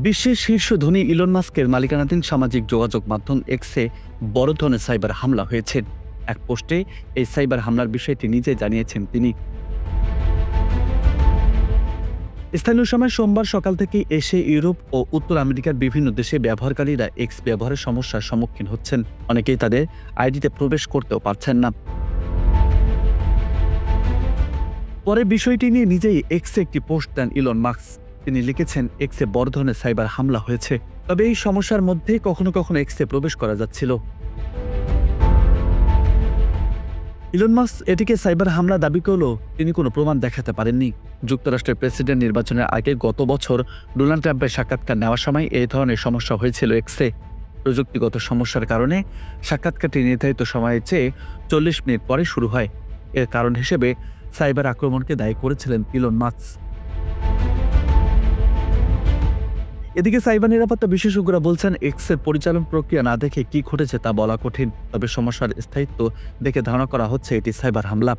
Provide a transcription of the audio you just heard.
বিশ্বের শীর্ষ ধনী ইলন মাস্কের মালিকানাধীন সামাজিক যোগাযোগ মাধ্যম এক্সে বড় ধরনের সাইবার হামলা হয়েছে। এক পোস্টে এই সাইবার হামলার বিষয়টি নিজে জানিয়েছেন তিনি। স্থানীয় সময় সোমবার সকাল থেকে এশিয়া, ইউরোপ ও উত্তর আমেরিকার বিভিন্ন দেশে ব্যবহারকারীরা এক্স ব্যবহারের সমস্যার সম্মুখীন হচ্ছেন। অনেকেই তাদের আইডিতে প্রবেশ করতেও পারছেন না। পরে বিষয়টি নিয়ে নিজেই এক্সে একটি পোস্ট দেন ইলন মাস্ক। তিনি লিখেছেন, এক্সে বড় ধরনের সাইবার হামলা হয়েছে, তবে এই সমস্যার মধ্যে কখনো কখনো এক্সে প্রবেশ করা যাচ্ছিল। ইলন মাস্ক এটিকে সাইবার হামলা দাবি করলেও তিনি কোনো প্রমাণ দেখাতে পারেননি। যুক্তরাষ্ট্রের প্রেসিডেন্ট নির্বাচনের আগে গত বছর ডোনাল্ড ট্রাম্পের সাক্ষাৎকার নেওয়ার সময় এই ধরনের সমস্যা হয়েছিল এক্সে। প্রযুক্তিগত সমস্যার কারণে সাক্ষাৎকারটি নির্ধারিত সময়ের চেয়ে 40 মিনিট পরে শুরু হয়। এর কারণ হিসেবে সাইবার আক্রমণকে দায়ী করেছিলেন ইলন মাস্ক। এদিকে সাইবার নিরাপত্তা বিশেষজ্ঞরা বলছেন, এক্সের পরিচালন প্রক্রিয়া না দেখে কি ঘটেছে তা বলা কঠিন, তবে সমস্যার স্থায়িত্ব দেখে ধারণা করা হচ্ছে এটি সাইবার হামলা।